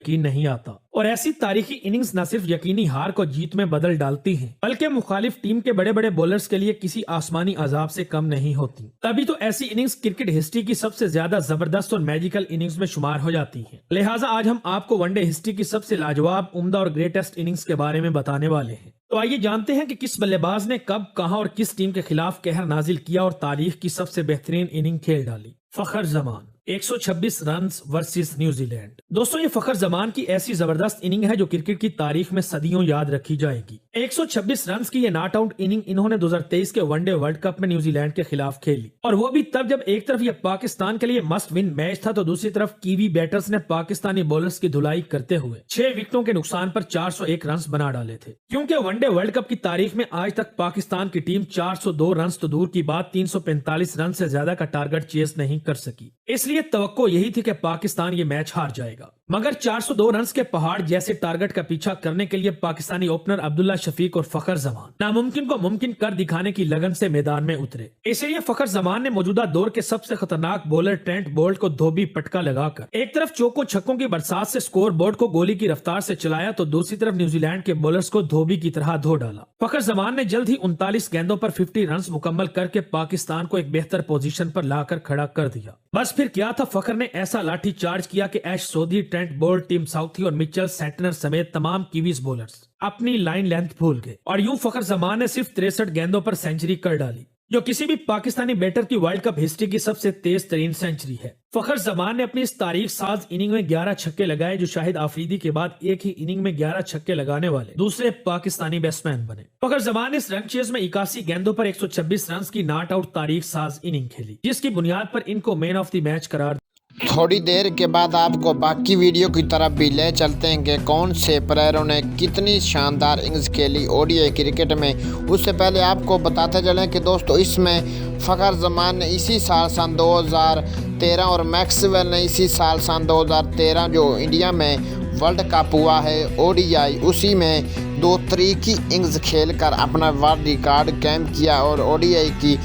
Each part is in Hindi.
यकीन नहीं आता। और ऐसी तारीखी इनिंग्स न सिर्फ यकीनी हार को जीत में बदल डालती हैं, बल्कि मुखालिफ टीम के बड़े बड़े बॉलर्स के लिए किसी आसमानी अजाब से कम नहीं होती। तभी तो ऐसी इनिंग्स क्रिकेट हिस्ट्री की सबसे ज्यादा जबरदस्त और मैजिकल इनिंग्स में शुमार हो जाती हैं। लिहाजा आज हम आपको वनडे हिस्ट्री की सबसे लाजवाब, उम्दा और ग्रेटेस्ट इनिंग्स के बारे में बताने वाले हैं। तो आइए जानते हैं कि किस बल्लेबाज ने कब, कहां और किस टीम के खिलाफ कहर नाजिल किया और तारीख की सबसे बेहतरीन इनिंग खेल डाली। फखर जमान 126 रन वर्सेस न्यूजीलैंड। दोस्तों, ये फखर जमान की ऐसी जबरदस्त इनिंग है जो क्रिकेट की तारीख में सदियों याद रखी जाएगी। 126 रन की ये नॉट आउट इनिंग इन्होंने 2023 के वनडे वर्ल्ड कप में न्यूजीलैंड के खिलाफ खेली, और वो भी तब जब एक तरफ ये पाकिस्तान के लिए मस्ट विन मैच था, तो दूसरी तरफ कीवी बैटर्स ने पाकिस्तानी बॉलर्स की धुलाई करते हुए 6 विकेटों के नुकसान पर 401 रन बना डाले थे। क्योंकि वनडे वर्ल्ड कप की तारीख में आज तक पाकिस्तान की टीम 402 रन तो दूर की बात 345 रन से ज्यादा का टारगेट चेस नहीं कर सकी। इसलिए तवक्को यही थी कि पाकिस्तान ये मैच हार जाएगा, मगर 402 रन के पहाड़ जैसे टारगेट का पीछा करने के लिए पाकिस्तानी ओपनर अब्दुल्ला शफीक और फखर जमान नामुमकिन को मुमकिन कर दिखाने की लगन से मैदान में उतरे। इसलिए फखर जमान ने मौजूदा दौर के सबसे खतरनाक बॉलर ट्रेंट बोल्ट को धोबी पटका लगाकर एक तरफ चौकों छक्कों की बरसात से स्कोर बोर्ड को गोली की रफ्तार से चलाया, तो दूसरी तरफ न्यूजीलैंड के बॉलर्स को धोबी की तरह धो डाला। फखर जमान ने जल्द ही 39 गेंदों पर 50 रन मुकम्मल करके पाकिस्तान को एक बेहतर पोजीशन पर लाकर खड़ा कर दिया। बस फिर क्या था, फखर ने ऐसा लाठी चार्ज किया कि ऐश सोधी, ट्रेंट बोल्ट, टिम साउथी और मिचेल सेंटनर समेत तमाम कीवीज बॉलर्स अपनी लाइन लेंथ भूल गए, और यूं फखर जमान ने सिर्फ 63 गेंदों पर सेंचुरी कर डाली, जो किसी भी पाकिस्तानी बैटर की वर्ल्ड कप हिस्ट्री की सबसे तेज तरीन सेंचुरी है। फखर जमान ने अपनी इस तारीख साज इनिंग में 11 छक्के लगाए, जो शाहिद आफरीदी के बाद एक ही इनिंग में 11 छक्के लगाने वाले दूसरे पाकिस्तानी बैट्समैन बने। फखर जमान ने इस रन चेज में 81 गेंदों पर 126 रन की नॉट आउट तारीख साज इनिंग खेली, जिसकी बुनियाद पर इनको मैन ऑफ द मैच करार। थोड़ी देर के बाद आपको बाकी वीडियो की तरफ भी ले चलते हैं कि कौन से प्लेयरों ने कितनी शानदार इनिंग्स खेली ओडीआई क्रिकेट में। उससे पहले आपको बताते चलें कि दोस्तों इसमें फ़खर जमान ने इसी साल सन 2013 और मैक्सवेल ने इसी साल सन 2013 जो इंडिया में वर्ल्ड कप हुआ है ओडीआई, उसी में 2 तरीकी इनिंग्स खेलकर अपना वर्ल्ड रिकॉर्ड कायम किया और ओडीआई की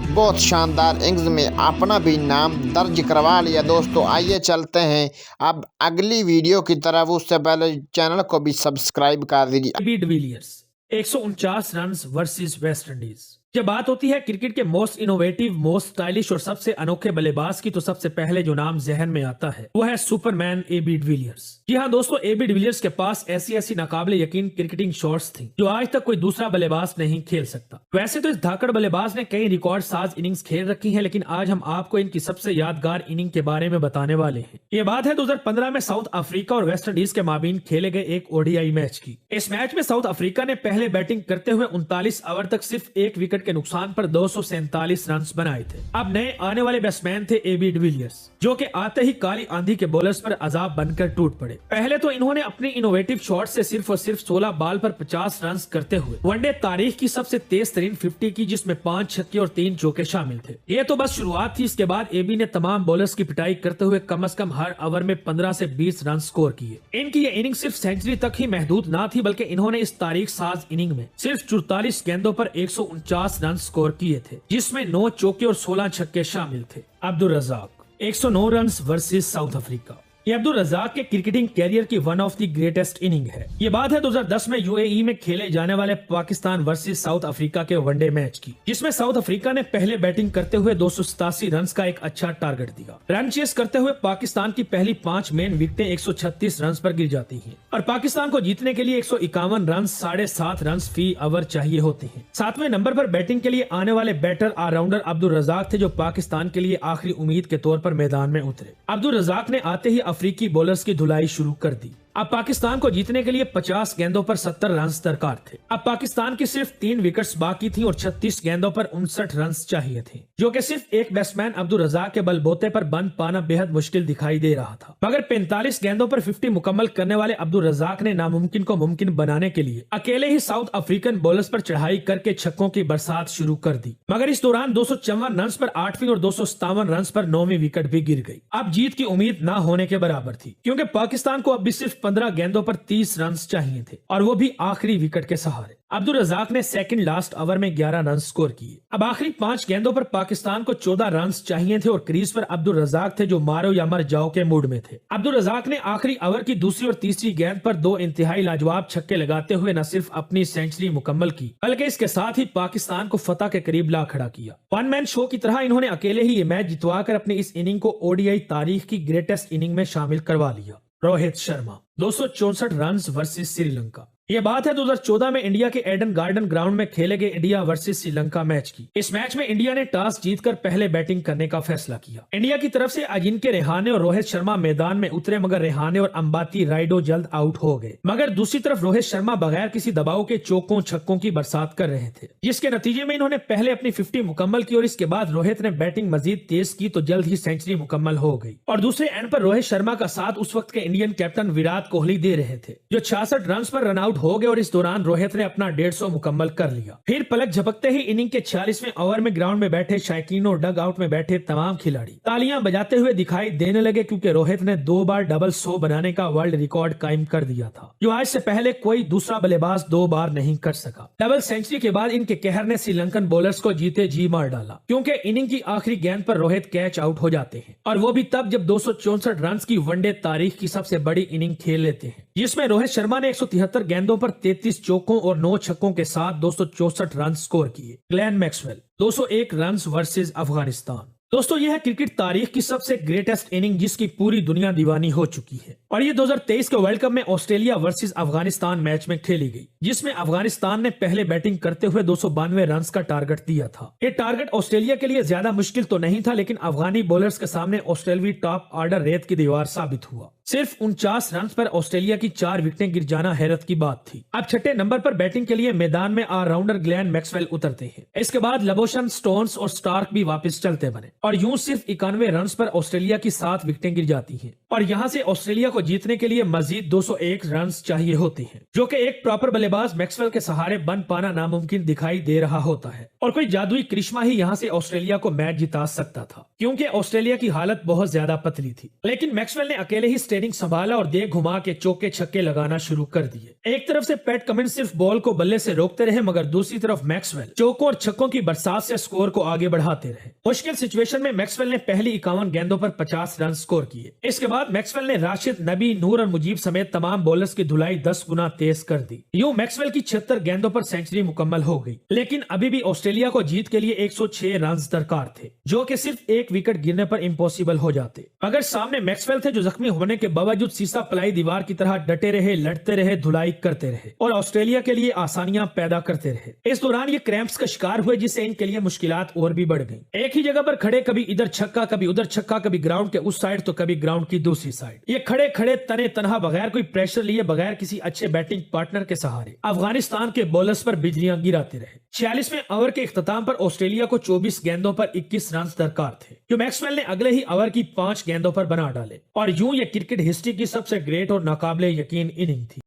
बहुत शानदार इनिंग्स में अपना भी नाम दर्ज करवा लिया। दोस्तों आइए चलते हैं अब अगली वीडियो की तरफ, उससे पहले चैनल को भी सब्सक्राइब कर दीजिए। AB de Villiers 149 run versus West Indies. जब बात होती है क्रिकेट के मोस्ट इनोवेटिव, मोस्ट स्टाइलिश और सबसे अनोखे बल्लेबाज की, तो सबसे पहले जो नाम जहन में आता है वो है सुपरमैन एबी डिविलियर्स। जी हाँ दोस्तों, एबी डिविलियर्स के पास ऐसी नाकाबिले यकीन क्रिकेटिंग शॉट्स थी जो आज तक कोई दूसरा बल्लेबाज नहीं खेल सकता। वैसे तो इस धाकड़ बल्लेबाज ने कई रिकॉर्ड साज इनिंग्स खेल रखी हैं, लेकिन आज हम आपको इनकी सबसे यादगार इनिंग के बारे में बताने वाले हैं। ये बात है 2015 में साउथ अफ्रीका और वेस्ट इंडीज के माबीन खेले गए एक ओडीआई मैच की। इस मैच में साउथ अफ्रीका ने पहले बैटिंग करते हुए 39 ओवर तक सिर्फ 1 विकेट के नुकसान पर 247 रन बनाए थे। अब नए आने वाले बैट्समैन थे एबी डिविलियर्स, जो कि आते ही काली आंधी के बॉलर्स पर अजाब बनकर टूट पड़े। पहले तो इन्होंने अपनी इनोवेटिव शॉट से सिर्फ और सिर्फ 16 बॉल पर 50 रन करते हुए वनडे तारीख की सबसे तेज तरीन 50 की, जिसमें 5 छक्के और 3 चौके शामिल थे। ये तो बस शुरुआत थी। इसके बाद एबी ने तमाम बॉलर्स की पिटाई करते हुए कम से कम हर ओवर में 15 से 20 रन स्कोर किए। इनकी ये इनिंग सिर्फ सेंचुरी तक ही महदूद ना थी, बल्कि इन्होंने इस तारीख साज इनिंग में सिर्फ 44 गेंदों पर 149 रन स्कोर किए थे, जिसमें 9 चौके और 16 छक्के शामिल थे। Abdul Razzaq 109 run versus South Africa. ये अब्दुल रज़ाक के क्रिकेटिंग कैरियर की one of the greatest inning है। ये बात है 2010 में यूएई में खेले जाने वाले पाकिस्तान वर्सेस साउथ अफ्रीका के वनडे मैच की, जिसमें साउथ अफ्रीका ने पहले बैटिंग करते हुए 287 रन का एक अच्छा टारगेट दिया। रन चेस करते हुए पाकिस्तान की पहली 5 मेन विकेटें 136 रन पर गिर जाती हैं, और पाकिस्तान को जीतने के लिए 151 रन 7.5 रन फी ओवर चाहिए होते हैं। 7वें नंबर पर बैटिंग के लिए आने वाले बैटर ऑलराउंडर अब्दुल रज़ाक थे, जो पाकिस्तान के लिए आखिरी उम्मीद के तौर पर मैदान में उतरे। अब्दुल रज़ाक ने आते ही अफ्रीकी बॉलर्स की धुलाई शुरू कर दी। अब पाकिस्तान को जीतने के लिए 50 गेंदों पर 70 रन दरकार थे। अब पाकिस्तान की सिर्फ 3 विकेट्स बाकी थी और 36 गेंदों पर 59 रन चाहिए थे, जो कि सिर्फ एक बैट्समैन अब्दुल रज़ाक के बलबूते पर बंद पाना बेहद मुश्किल दिखाई दे रहा था। मगर 45 गेंदों पर 50 मुकम्मल करने वाले अब्दुल रज़ाक ने नामुमकिन को मुमकिन बनाने के लिए अकेले ही साउथ अफ्रीकन बॉलर्स पर चढ़ाई करके छक्कों की बरसात शुरू कर दी। मगर इस दौरान 254 रन पर 8वीं और 257 रन पर 9वीं विकेट भी गिर गई। अब जीत की उम्मीद न होने के बराबर थी, क्योंकि पाकिस्तान को अब भी सिर्फ 115 गेंदों पर 30 रन चाहिए थे और वो भी आखिरी विकेट के सहारे। अब्दुल रजाक ने सेकंड लास्ट ओवर में 11 रन स्कोर किए। अब आखिरी 5 गेंदों पर पाकिस्तान को 14 रन चाहिए थे और क्रीज पर अब्दुल रजाक थे जो मारो या मर जाओ के मूड में थे। अब्दुल रजाक ने आखिरी ओवर की दूसरी और तीसरी गेंद पर 2 इंतहाई लाजवाब छक्के लगाते हुए न सिर्फ अपनी सेंचुरी मुकम्मल की बल्कि इसके साथ ही पाकिस्तान को फतह के करीब ला खड़ा किया। वन मैन शो की तरह इन्होंने अकेले ही ये मैच जितवाकर अपनी इस इनिंग को ओडीआई तारीख की ग्रेटेस्ट इनिंग में शामिल करवा लिया। Rohit Sharma 264 run versus Sri Lanka. ये बात है 2014 में इंडिया के एडन गार्डन ग्राउंड में खेले गए इंडिया वर्सेस श्रीलंका मैच की। इस मैच में इंडिया ने टॉस जीतकर पहले बैटिंग करने का फैसला किया। इंडिया की तरफ से अजिंक्य रेहाने और रोहित शर्मा मैदान में उतरे मगर रेहाने और अंबाती राइडो जल्द आउट हो गए। मगर दूसरी तरफ रोहित शर्मा बगैर किसी दबाव के चौकों छक्कों की बरसात कर रहे थे, जिसके नतीजे में इन्होंने पहले अपनी 50 मुकम्मल की और इसके बाद रोहित ने बैटिंग मजीद तेज की तो जल्द ही सेंचुरी मुकम्मल हो गई। और दूसरे एंड पर रोहित शर्मा का साथ उस वक्त के इंडियन कैप्टन विराट कोहली दे रहे थे जो 66 रन पर रन आउट हो गए और इस दौरान रोहित ने अपना 150 मुकम्मल कर लिया। फिर पलक झपकते ही इनिंग के 46वें ओवर में ग्राउंड में बैठे शायकीनों और डग आउट में बैठे तमाम खिलाड़ी तालियां बजाते हुए दिखाई देने लगे क्योंकि रोहित ने 2 बार डबल 100 बनाने का वर्ल्ड रिकॉर्ड कायम कर दिया था जो आज से पहले कोई दूसरा बल्लेबाज 2 बार नहीं कर सका। डबल सेंचुरी के बाद इनके कहर ने श्रीलंकन बॉलर्स को जीते जी मार डाला क्योंकि इनिंग की आखिरी गेंद पर रोहित कैच आउट हो जाते हैं और वो भी तब जब 264 रन की वनडे तारीख की सबसे बड़ी इनिंग खेल लेते हैं, जिसमें रोहित शर्मा ने 173 गेंदों पर 33 चौकों और 9 छक्कों के साथ 264 रन स्कोर किए। Glenn Maxwell 201 run versus Afghanistan. दोस्तों यह है क्रिकेट तारीख की सबसे ग्रेटेस्ट इनिंग जिसकी पूरी दुनिया दीवानी हो चुकी है और ये 2023 के वर्ल्ड कप में ऑस्ट्रेलिया वर्सेस अफगानिस्तान मैच में खेली गई, जिसमें अफगानिस्तान ने पहले बैटिंग करते हुए 292 रन का टारगेट दिया था। ये टारगेट ऑस्ट्रेलिया के लिए ज्यादा मुश्किल तो नहीं था, लेकिन अफगानी बॉलर्स के सामने ऑस्ट्रेलियावी टॉप ऑर्डर रेत की दीवार साबित हुआ। सिर्फ 49 रन पर ऑस्ट्रेलिया की 4 विकेटें गिर जाना हैरत की बात थी। अब छठे नंबर पर बैटिंग के लिए मैदान में ऑलराउंडर ग्लेन मैक्सवेल उतरते हैं। इसके बाद लबोशन, स्टोन्स और स्टार्क भी वापस चलते बने और यूं सिर्फ 91 रन पर ऑस्ट्रेलिया की 7 विकेटें गिर जाती हैं और यहां से ऑस्ट्रेलिया को जीतने के लिए मजीद 201 रन चाहिए होते हैं, जो कि एक प्रॉपर बल्लेबाज मैक्सवेल के सहारे बन पाना नामुमकिन दिखाई दे रहा होता है और कोई जादुई करिश्मा ही यहां से ऑस्ट्रेलिया को मैच जिता सकता था क्योंकि ऑस्ट्रेलिया की हालत बहुत ज्यादा पतली थी। लेकिन मैक्सवेल ने अकेले ही स्टेरिंग संभाला और दे घुमा के चौके छक्के लगाना शुरू कर दिए। एक तरफ से पैट कमिंस सिर्फ बॉल को बल्ले से रोकते रहे मगर दूसरी तरफ मैक्सवेल चौकों और छक्कों की बरसात से स्कोर को आगे बढ़ाते रहे। मुश्किल सिचुएशन में मैक्सवेल ने पहली 51 गेंदों पर 50 रन स्कोर किए। इसके बाद मैक्सवेल ने राशिद, नबी, नूर और मुजीब समेत तमाम बॉलर्स की धुलाई 10 गुना तेज कर दी। यूं मैक्सवेल की 76 गेंदों पर सेंचुरी मुकम्मल हो गई, लेकिन अभी भी ऑस्ट्रेलिया को जीत के लिए 106 रन दरकार थे, जो कि सिर्फ एक विकेट गिरने पर इम्पॉसिबल हो जाते। मगर सामने मैक्सवेल थे जो जख्मी होने के बावजूद सीसा पलाई दीवार की तरह डटे रहे, लड़ते रहे, धुलाई करते रहे और ऑस्ट्रेलिया के लिए आसानियां पैदा करते रहे। इस दौरान ये क्रैम्प्स का शिकार हुए जिससे इनके लिए मुश्किलात और भी बढ़ गई। एक ही जगह पर खड़े, कभी इधर छक्का, कभी उधर छक्का, कभी ग्राउंड के उस साइड तो कभी ग्राउंड की दूसरी साइड। ये खड़े खड़े तने तनहा बगैर कोई प्रेशर लिए, बगैर किसी अच्छे बैटिंग पार्टनर के सहारे अफगानिस्तान के बॉलर्स पर बिजलियां गिराते रहे। 46वें ओवर के इख्तिताम पर ऑस्ट्रेलिया को 24 गेंदों पर 21 रन दरकार थे, जो मैक्सवेल ने अगले ही ओवर की 5 गेंदों पर बना डाले और यूं ये क्रिकेट हिस्ट्री की सबसे ग्रेट और नाकाबिले यकीन इनिंग थी।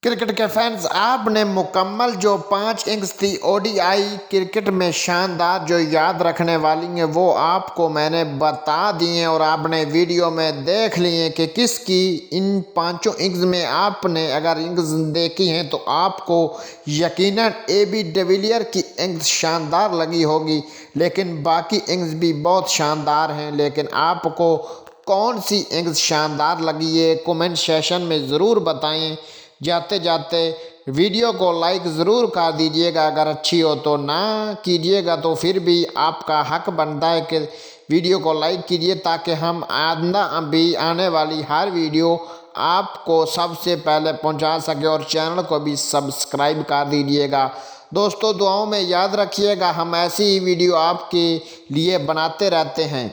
क्रिकेट के फैंस, आपने मुकम्मल जो 5 इनिंग्स थी ओडीआई क्रिकेट में शानदार जो याद रखने वाली हैं वो आपको मैंने बता दी हैं और आपने वीडियो में देख लिए कि किसकी इन 5 इनिंग्स में आपने अगर इनिंग्स देखी हैं तो आपको यकीनन AB डिविलियर की इनिंग्स शानदार लगी होगी, लेकिन बाकी इनिंग्स भी बहुत शानदार हैं। लेकिन आपको कौन सी इनिंग्स शानदार लगी है कमेंट सेशन में ज़रूर बताएं। जाते जाते वीडियो को लाइक ज़रूर कर दीजिएगा, अगर अच्छी हो तो ना कीजिएगा तो फिर भी आपका हक बनता है कि वीडियो को लाइक कीजिए ताकि हम आइंदा भी आने वाली हर वीडियो आपको सबसे पहले पहुंचा सके और चैनल को भी सब्सक्राइब कर दीजिएगा। दोस्तों दुआओं में याद रखिएगा, हम ऐसी ही वीडियो आपके लिए बनाते रहते हैं।